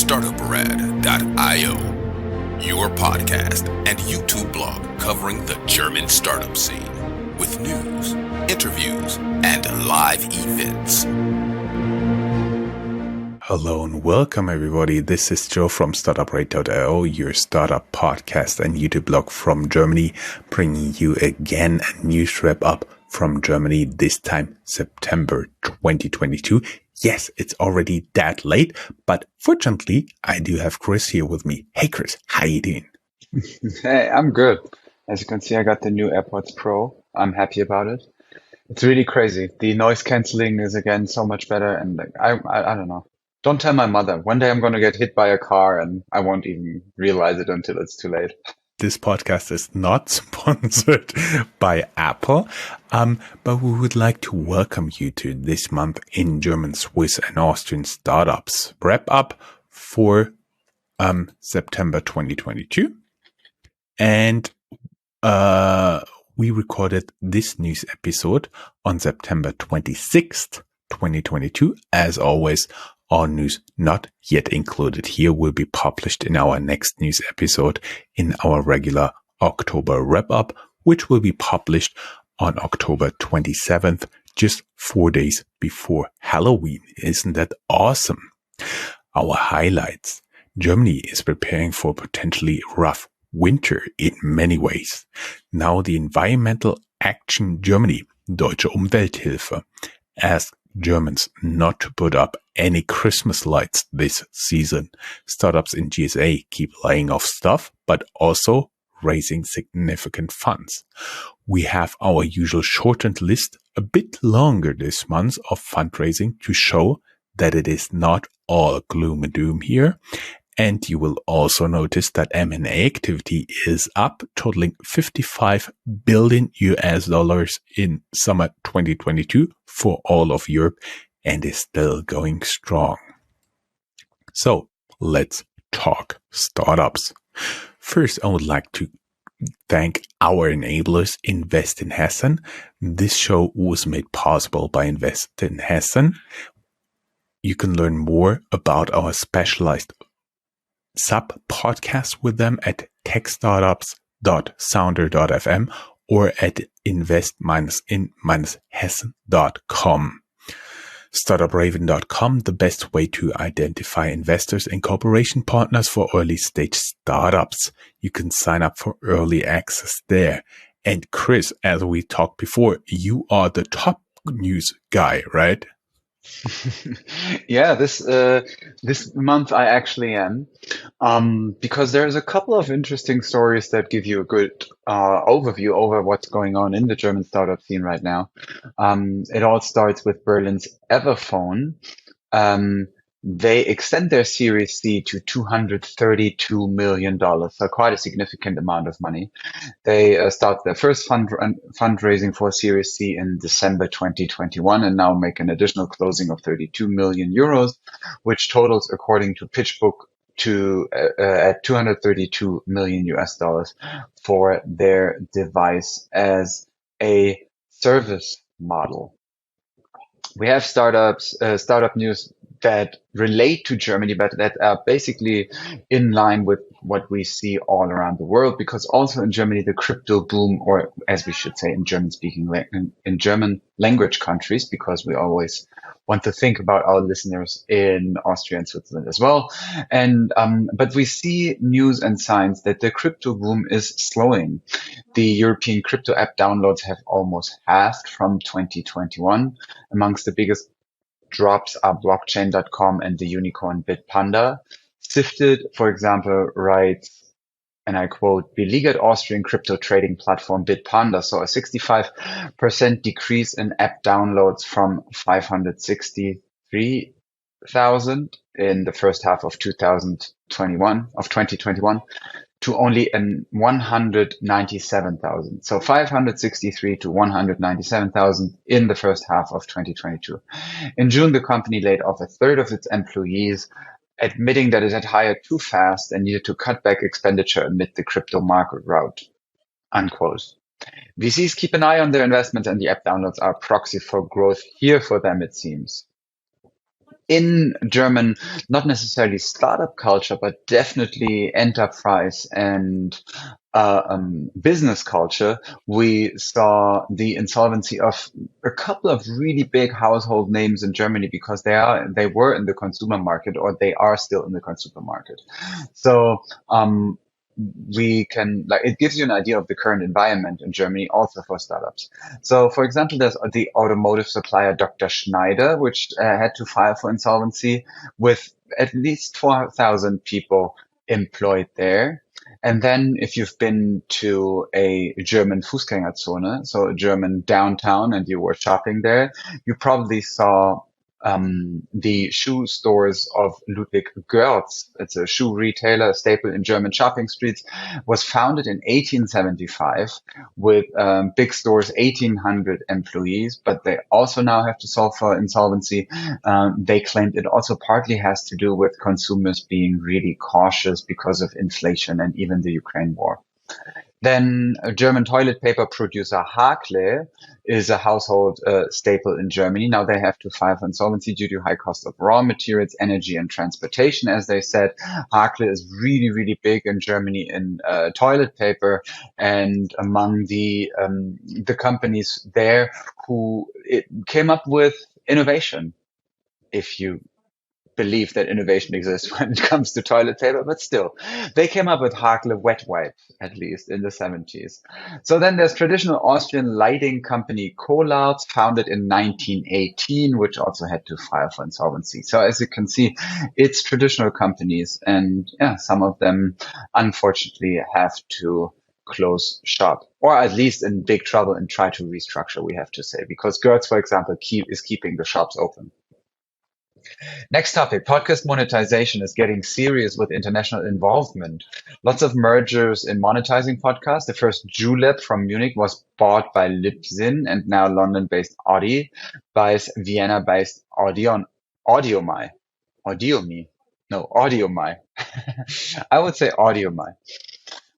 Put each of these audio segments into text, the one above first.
Startuprad.io, your podcast and YouTube blog covering the German startup scene with news, interviews, and live events. Hello and welcome everybody. This is Joe from Startuprad.io, your startup podcast and YouTube blog from Germany, bringing you again a news wrap up from Germany, this time September 2022. Yes, it's already that late, but fortunately I do have Chris here with me. Hey Chris, how you doing? Hey, I'm good. As you can see, I got the new AirPods Pro. I'm happy about it. It's really crazy. The noise canceling is again so much better, and I don't know. Don't tell my mother. One day I'm going to get hit by a car and I won't even realize it until it's too late. This podcast is not sponsored by Apple, but we would like to welcome you to this month in German, Swiss, and Austrian startups wrap up for September 2022. And we recorded this news episode on September 26th, 2022. As always, all news not yet included here will be published in our next news episode in our regular October wrap-up, which will be published on October 27th, just 4 days before Halloween. Isn't that awesome? Our highlights. Germany is preparing for potentially rough winter in many ways. Now the Environmental Action Germany, Deutsche Umwelthilfe, asked Germans not to put up any Christmas lights this season. Startups in GSA keep laying off staff, but also raising significant funds. We have our usual shortened list, a bit longer this month, of fundraising to show that it is not all gloom and doom here. And you will also notice that M&A activity is up, totaling 55 billion US dollars in summer 2022 for all of Europe, and is still going strong. So let's talk startups. First, I would like to thank our enablers, Invest in Hessen. This show was made possible by Invest in Hessen. You can learn more about our specialized sub-podcast with them at techstartups.sounder.fm or at invest-in-hessen.com. Startupraven.com, the best way to identify investors and cooperation partners for early stage startups. You can sign up for early access there. And Chris, as we talked before, you are the top news guy, right? Yeah, this month I actually am, because there's a couple of interesting stories that give you a good overview over what's going on in the German startup scene right now. It all starts with Berlin's Everphone. They extend their Series C to $232 million, so quite a significant amount of money. They start their first fundraising for Series C in December 2021 and now make an additional closing of 32 million euros, which totals, according to PitchBook, at 232 million US dollars for their device as a service model. We have startup news that relate to Germany, but that are basically in line with what we see all around the world, because also in Germany, the crypto boom, or as we should say in in German language countries, because we always want to think about our listeners in Austria and Switzerland as well. And, but we see news and signs that the crypto boom is slowing. The European crypto app downloads have almost halved from 2021. Amongst the biggest drops are blockchain.com and the unicorn Bitpanda. Sifted, for example, writes, and I quote, "Beleaguered Austrian crypto trading platform Bitpanda saw a 65% decrease in app downloads from 563,000 in the first half of 2021 to only 197,000. So 563 to 197,000 in the first half of 2022. In June, the company laid off a third of its employees, admitting that it had hired too fast and needed to cut back expenditure amid the crypto market rout." Unquote. VCs keep an eye on their investments, and the app downloads are a proxy for growth here for them, it seems. in German, not necessarily startup culture, but definitely enterprise and business culture, we saw the insolvency of a couple of really big household names in Germany because they were in the consumer market, or they are still in the consumer market. So we can, like, it gives you an idea of the current environment in Germany also for startups. So for example, there's the automotive supplier Dr. Schneider, which had to file for insolvency with at least 4,000 people employed there. And then if you've been to a German Fußgängerzone, so a German downtown, and you were shopping there, you probably saw the shoe stores of Ludwig Görz. It's a shoe retailer, a staple in German shopping streets, was founded in 1875 with big stores, 1,800 employees, but they also now have to solve for insolvency. They claimed it also partly has to do with consumers being really cautious because of inflation and even the Ukraine war. Then a German toilet paper producer Hakle is a household staple in Germany. Now they have to file for insolvency due to high cost of raw materials, energy, and transportation. As they said, Hakle is really, really big in Germany in toilet paper, and among the companies there who it came up with innovation. If you believe that innovation exists when it comes to toilet paper, but still, they came up with Hakle wet wipe, at least in the 70s. So then there's traditional Austrian lighting company Kolarz, founded in 1918, which also had to file for insolvency. So as you can see, it's traditional companies, and yeah, some of them unfortunately have to close shop, or at least in big trouble and try to restructure, we have to say, because Gertz, for example, is keeping the shops open. Next topic, podcast monetization is getting serious with international involvement. Lots of mergers in monetizing podcasts. The first Julep from Munich was bought by Libsyn, and now London-based Audi buys Vienna-based Audion, Audiomai. Audiomi. No, Audiomai. I would say Audiomai.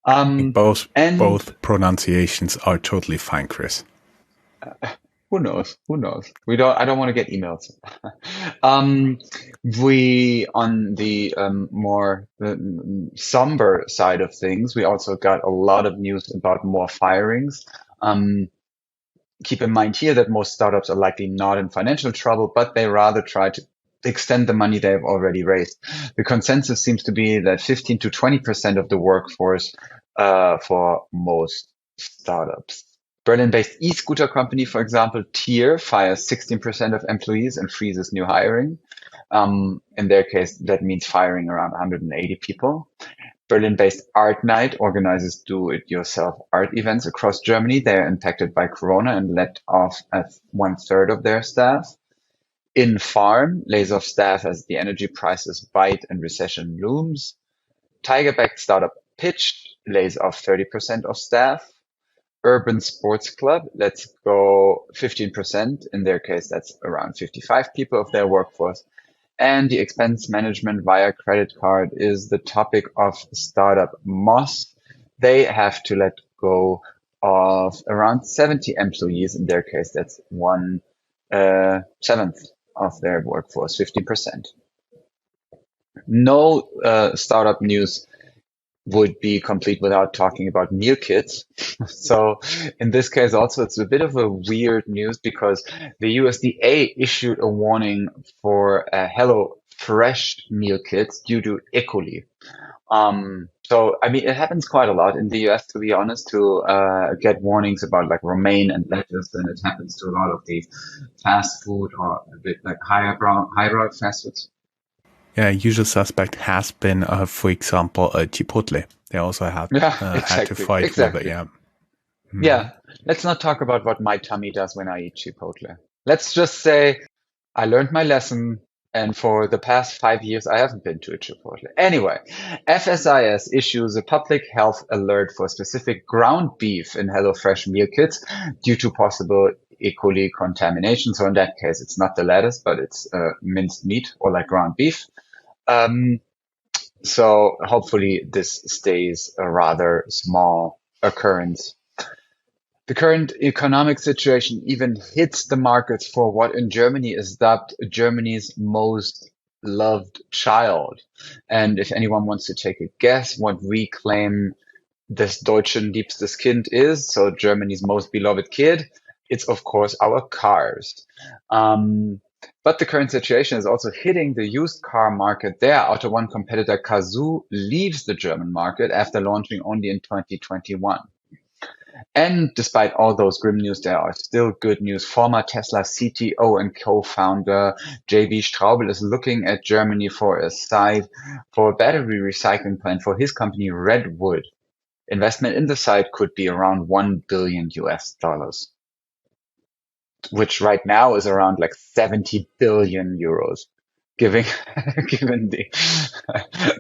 And Both pronunciations are totally fine, Chris. who knows? Who knows? I don't want to get emails. We, on the more somber side of things, we also got a lot of news about more firings. Keep in mind here that most startups are likely not in financial trouble, but they rather try to extend the money they have already raised. The consensus seems to be that 15 to 20% of the workforce for most startups. Berlin-based e-scooter company, for example, Tier, fires 16% of employees and freezes new hiring. In their case, that means firing around 180 people. Berlin-based Art Night organizes do-it-yourself art events across Germany. They are impacted by Corona and let off 1/3 of their staff. In Farm lays off staff as the energy prices bite and recession looms. Tiger-backed startup Pitch lays off 30% of staff. Urban Sports Club lets go 15%. In their case, that's around 55 people of their workforce. And the expense management via credit card is the topic of startup Moss. They have to let go of around 70 employees. In their case, that's 1/7 of their workforce, 50%. No startup news would be complete without talking about meal kits. So in this case also, it's a bit of a weird news because the USDA issued a warning for Hello Fresh meal kits due to E. coli. So, I mean, it happens quite a lot in the US, to be honest, to get warnings about like romaine and lettuce, and it happens to a lot of the fast food or a bit like highbrow fast foods. Yeah, usual suspect has been, for example, Chipotle. They also had to fight with it. Yeah. Yeah. Let's not talk about what my tummy does when I eat Chipotle. Let's just say I learned my lesson, and for the past 5 years, I haven't been to a Chipotle. Anyway, FSIS issues a public health alert for specific ground beef in HelloFresh meal kits due to possible E. coli contamination. So in that case, it's not the lettuce, but it's minced meat or like ground beef. So hopefully this stays a rather small occurrence. The current economic situation even hits the markets for what in Germany is dubbed Germany's most loved child. And if anyone wants to take a guess what we claim this Deutschen liebstes Kind is, so Germany's most beloved kid, it's of course our cars. But the current situation is also hitting the used car market there. Auto One competitor Cazoo leaves the German market after launching only in 2021. And despite all those grim news, there are still good news. Former Tesla CTO and co-founder JB Straubel is looking at Germany for a site for a battery recycling plant for his company Redwood. Investment in the site could be around 1 billion US dollars, which right now is around like 70 billion euros, given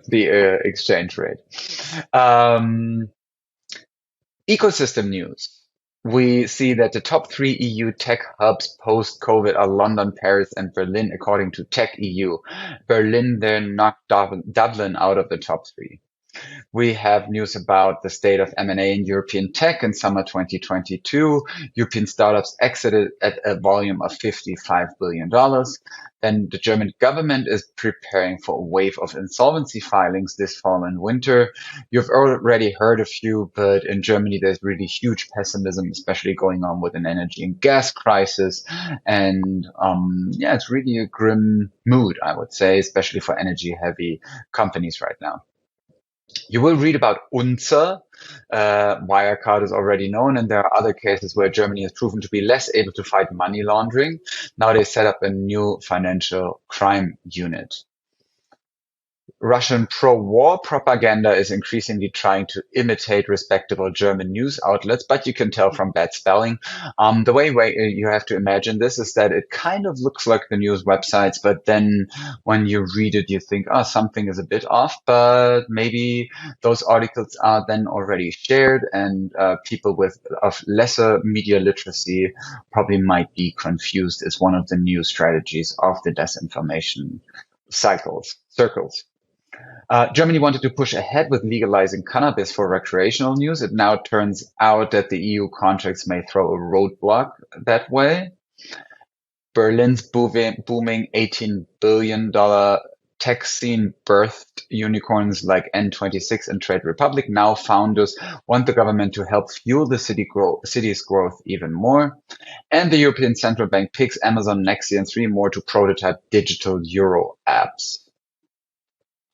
the exchange rate. Ecosystem news. We see that the top 3 EU tech hubs post-COVID are London, Paris, and Berlin, according to Tech EU. Berlin then knocked Dublin out of the top 3. We have news about the state of M&A in European tech in summer 2022. European startups exited at a volume of $55 billion. Then the German government is preparing for a wave of insolvency filings this fall and winter. You've already heard a few, but in Germany, there's really huge pessimism, especially going on with an energy and gas crisis. And it's really a grim mood, I would say, especially for energy-heavy companies right now. You will read about Unzer. Wirecard is already known, and there are other cases where Germany has proven to be less able to fight money laundering. Now they set up a new financial crime unit. Russian pro-war propaganda is increasingly trying to imitate respectable German news outlets, but you can tell from bad spelling. The way you have to imagine this is that it kind of looks like the news websites, but then when you read it, you think, oh, something is a bit off, but maybe those articles are then already shared, and people of lesser media literacy probably might be confused as one of the new strategies of the disinformation circles. Germany wanted to push ahead with legalizing cannabis for recreational use. It now turns out that the EU contracts may throw a roadblock that way. Berlin's booming $18 billion tech scene birthed unicorns like N26 and Trade Republic. Now founders want the government to help fuel the city's growth even more. And the European Central Bank picks Amazon, Nexi, and 3 more to prototype digital euro apps.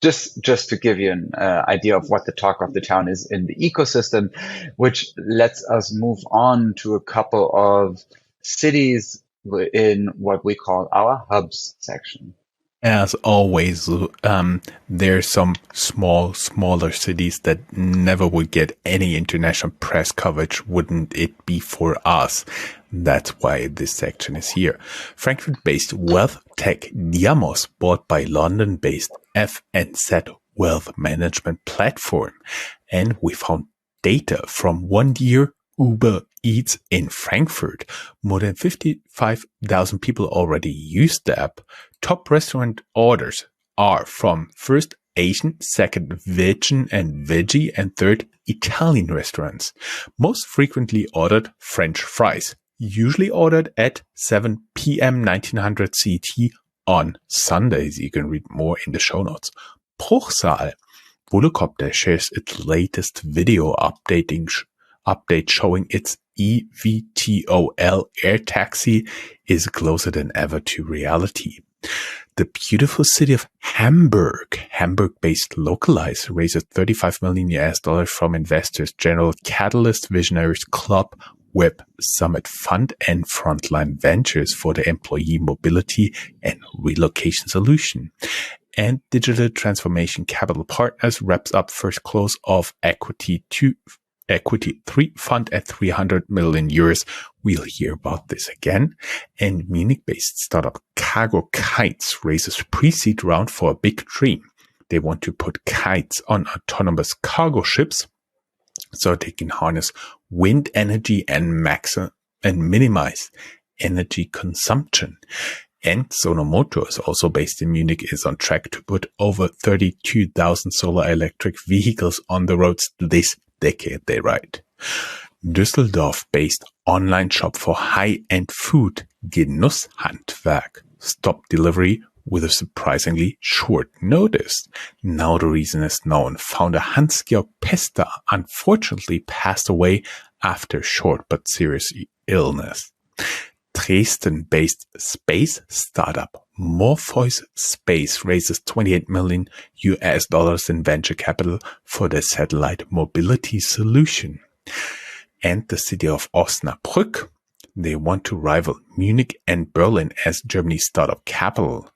Just to give you an idea of what the talk of the town is in the ecosystem, which lets us move on to a couple of cities in what we call our hubs section. As always, there's some smaller cities that never would get any international press coverage, wouldn't it be for us? That's why this section is here. Frankfurt-based wealth tech Diamos bought by London-based FNZ wealth management platform. And we found data from 1 year Uber Eats in Frankfurt. More than 55,000 people already used the app. Top restaurant orders are from first Asian, second vegan and veggie, and third Italian restaurants. Most frequently ordered French fries, usually ordered at 7 p.m. 1900 CT on Sundays. You can read more in the show notes. Bruchsal. Volocopter shares its latest video update showing its eVTOL air taxi is closer than ever to reality. The beautiful city of Hamburg-based Localize raises $35 million US from investors, General Catalyst Visionaries Club, Web Summit Fund, and Frontline Ventures for the employee mobility and relocation solution. And Digital Transformation Capital Partners wraps up first close of Equity 3 fund at 300 million euros. We'll hear about this again. And Munich-based startup Cargo Kites raises pre-seed round for a big dream. They want to put kites on autonomous cargo ships so they can harness wind energy and minimize energy consumption. And Sonomoto is also based in Munich, is on track to put over 32,000 solar electric vehicles on the roads this decade, they write. Düsseldorf-based online shop for high-end food, Genusshandwerk, stopped delivery with a surprisingly short notice. Now the reason is known. Founder Hans-Georg Pester unfortunately passed away after short but serious illness. Dresden-based space startup Morpheus Space raises $28 million in venture capital for their satellite mobility solution. And the city of Osnabrück, they want to rival Munich and Berlin as Germany's startup capital.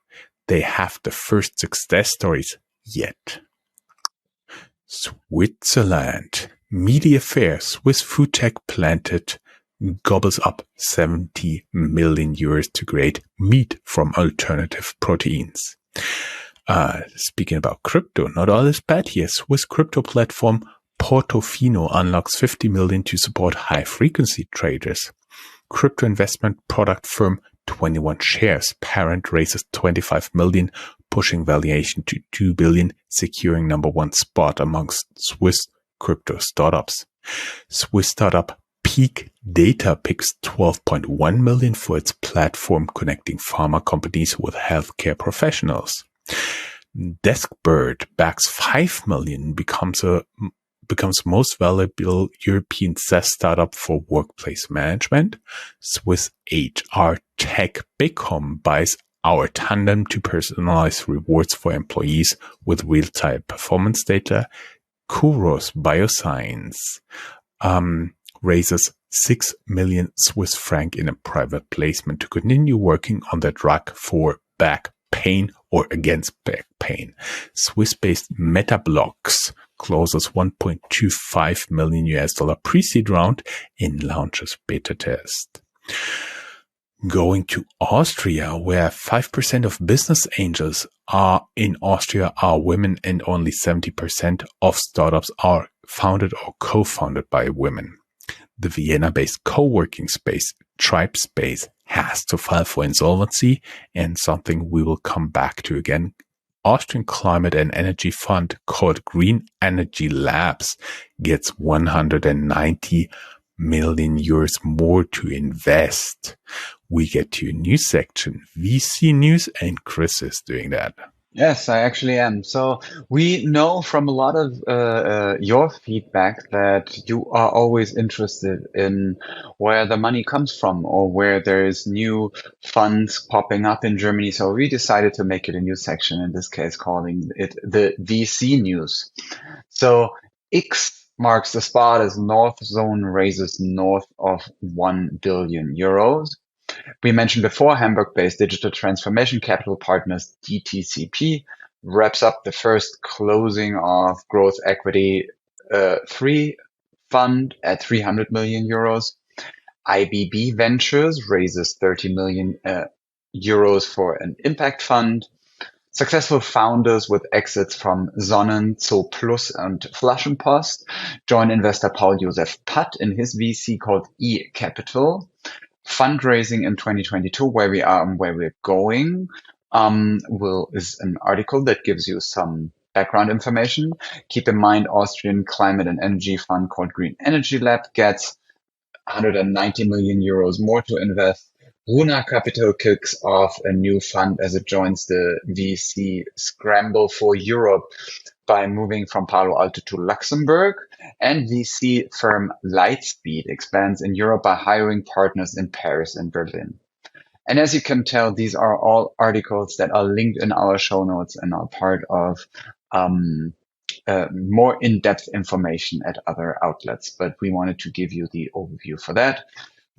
They have the first success stories yet. Switzerland. Media Fair, Swiss food tech Planted gobbles up 70 million euros to create meat from alternative proteins. Speaking about crypto, not all is bad here. Swiss crypto platform Portofino unlocks 50 million to support high-frequency traders. Crypto investment product firm 21 Shares parent raises 25 million, pushing valuation to 2 billion, securing number one spot amongst Swiss crypto startups. Swiss startup Peak Data picks 12.1 million for its platform connecting pharma companies with healthcare professionals. Deskbird backs 5 million, becomes most valuable European SaaS startup for workplace management. Swiss HR tech Bicom buys Our Tandem to personalize rewards for employees with real-time performance data. Kuros Bioscience raises 6 million Swiss franc in a private placement to continue working on the drug for back pain or against back pain. Swiss-based Metablocks closes $1.25 million pre-seed round in launches beta test. Going to Austria, where 5% of business angels in Austria are women and only 70% of startups are founded or co-founded by women. The Vienna-based co-working space TribeSpace has to file for insolvency, and something we will come back to again. Austrian climate and energy fund called Green Energy Labs gets 190 million euros more to invest. We get to a new section, VC News, and Chris is doing that. Yes, I actually am. So we know from a lot of your feedback that you are always interested in where the money comes from or where there's new funds popping up in Germany. So we decided to make it a new section, in this case, calling it the VC News. So X marks the spot as North Zone raises north of 1 billion euros. We mentioned before, Hamburg-based digital transformation capital partners DTCP wraps up the first closing of Growth Equity 3 fund at 300 million euros. IBB Ventures raises 30 million euros for an impact fund. Successful founders with exits from Sonnen, Zooplus and Flaschenpost join investor Paul Josef Patt in his VC called E-Capital. Fundraising in 2022, where we are and where we're going, is an article that gives you some background information. Keep in mind, Austrian climate and energy fund called Green Energy Lab gets 190 million euros more to invest. Runa Capital kicks off a new fund as it joins the VC scramble for Europe by moving from Palo Alto to Luxembourg, and VC firm Lightspeed expands in Europe by hiring partners in Paris and Berlin. And as you can tell, these are all articles that are linked in our show notes and are part of more in-depth information at other outlets. But we wanted to give you the overview for that,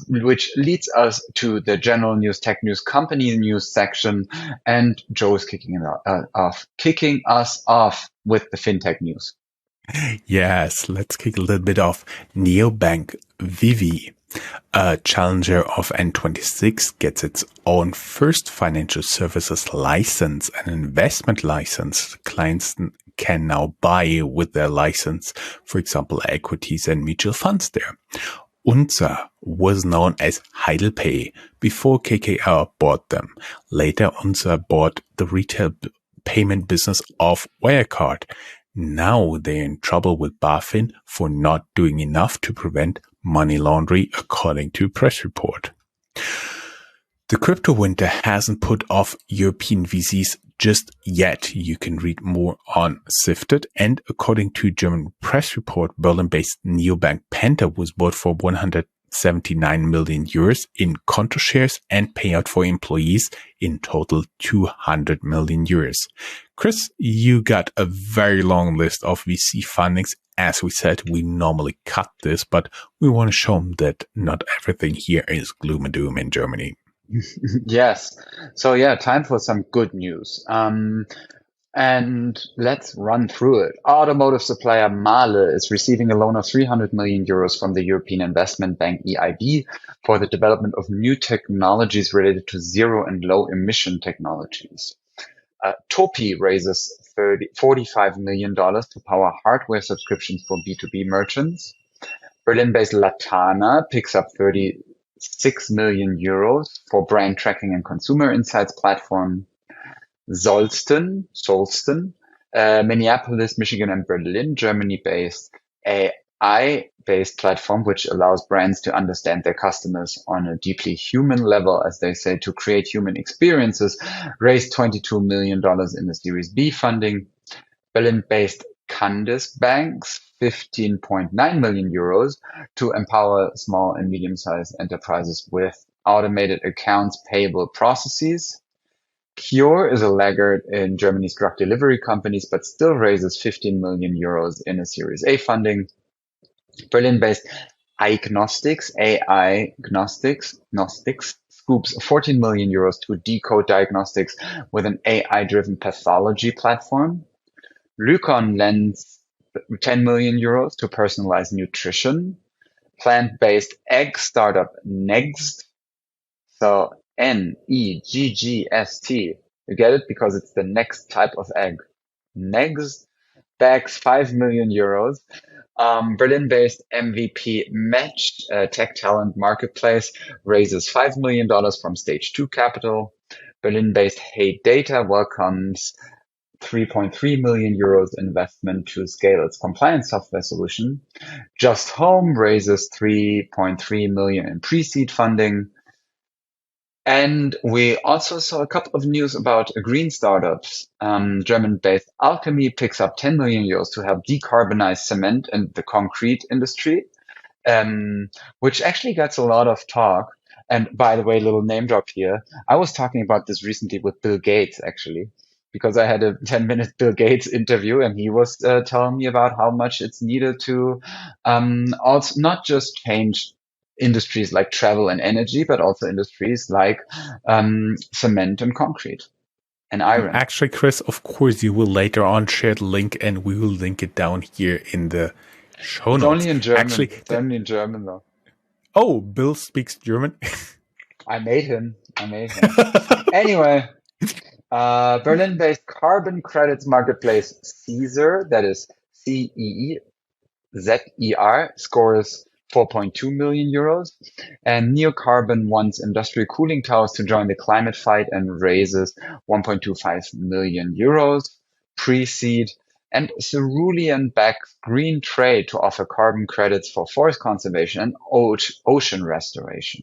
which leads us to the general news, tech news, company news section. And Joe is kicking us off with the fintech news. Yes, let's kick a little bit off. Neobank Vivi, a challenger of N26, gets its own first financial services license, an investment license. Clients can now buy with their license, for example, equities and mutual funds there. Unser was known as HeidelPay before KKR bought them. Later, Unser bought the retail payment business of Wirecard. Now they're in trouble with BaFin for not doing enough to prevent money laundering, according to a press report. The crypto winter hasn't put off European VCs just yet. You can read more on Sifted. And according to German press report, Berlin-based neobank Penta was bought for 179 million euros in Konto shares and payout for employees, in total 200 million euros. Chris, you got a very long list of VC fundings. As we said, we normally cut this, but we want to show them that not everything here is gloom and doom in Germany. Yes. So yeah, time for some good news. And let's run through it. Automotive supplier Mahle is receiving a loan of 300 million euros from the European Investment Bank EIB for the development of new technologies related to zero and low emission technologies. Topi raises $45 million to power hardware subscriptions for B2B merchants. Berlin-based Latana picks up 36 million euros for brand tracking and consumer insights platform. Solsten, Minneapolis, Michigan, and Berlin, Germany-based AI-based platform, which allows brands to understand their customers on a deeply human level, as they say, to create human experiences, raised $22 million in the Series B funding. Berlin-based Candice Banks, 15.9 million euros to empower small and medium-sized enterprises with automated accounts payable processes. Cure is a laggard in Germany's drug delivery companies, but still raises 15 million euros in a Series A funding. Berlin-based iGnostics, Gnostics, scoops 14 million euros to decode diagnostics with an AI-driven pathology platform. Lycon lends 10 million euros to personalize nutrition. Plant-based egg startup Next, so Neggst. You get it? Because it's the next type of egg. Next bags 5 million euros. Berlin-based MVP Match, tech talent marketplace, raises $5 million from Stage 2 capital. Berlin-based Hey Data welcomes 3.3 million euros investment to scale its compliance software solution. Just Home raises 3.3 million in pre-seed funding. And we also saw a couple of news about green startups. German-based Alchemy picks up 10 million euros to help decarbonize cement and the concrete industry, which actually gets a lot of talk. And by the way, little name drop here. I was talking about this recently with Bill Gates, actually, because I had a 10-minute Bill Gates interview, and he was telling me about how much it's needed to also not just change industries like travel and energy, but also industries like cement and concrete and iron. Actually, Chris, of course, you will later on share the link, and we will link it down here in the show notes. It's only in German. Actually, it's only in German, though. Oh, Bill speaks German. I made him. Anyway, Berlin-based carbon credits marketplace Caesar, that is CEEZER, scores 4.2 million euros. And Neocarbon wants industrial cooling towers to join the climate fight and raises 1.25 million euros pre-seed. And Cerulean backs green trade to offer carbon credits for forest conservation and ocean restoration.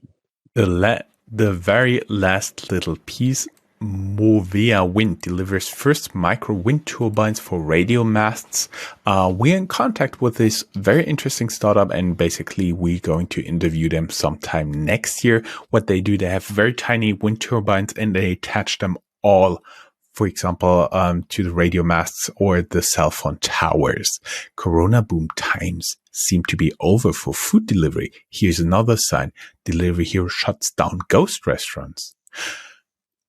The very last little piece, Movea Wind delivers first micro wind turbines for radio masts. We're in contact with this very interesting startup, and basically we're going to interview them sometime next year. What they do, they have very tiny wind turbines and they attach them all, for example, to the radio masts or the cell phone towers. Corona boom times seem to be over for food delivery. Here's another sign. Delivery Hero shuts down ghost restaurants.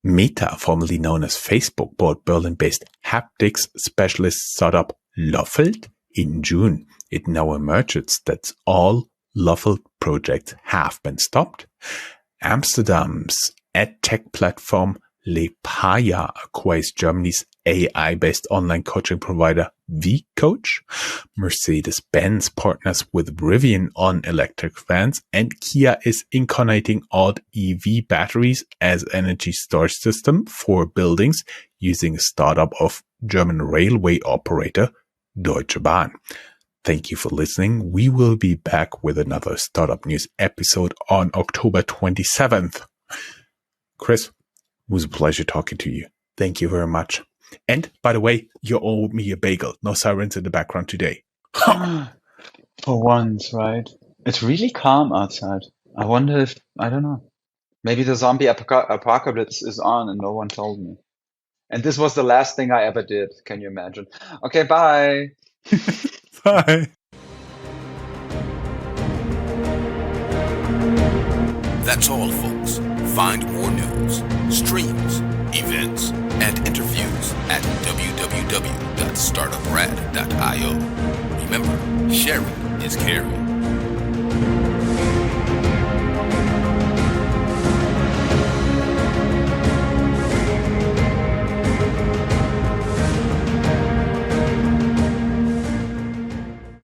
Meta, formerly known as Facebook, bought Berlin-based haptics specialist startup Loffelt in June. It now emerges that all Loffelt projects have been stopped. Amsterdam's edtech platform Lepaya acquires Germany's AI-based online coaching provider vCoach. Mercedes-Benz partners with Rivian on electric vans, and Kia is incarnating odd EV batteries as energy storage system for buildings using a startup of German railway operator Deutsche Bahn. Thank you for listening. We will be back with another Startup News episode on October 27th. Chris, it was a pleasure talking to you. Thank you very much. And by the way, you owe me a bagel. No sirens in the background today. For once, right? It's really calm outside. I wonder if, I don't know. Maybe the zombie apocalypse is on and no one told me. And this was the last thing I ever did. Can you imagine? Okay, bye. Bye. That's all, folks. Find more news, streams, events, and interviews at www.startuprad.io. Remember, sharing is caring.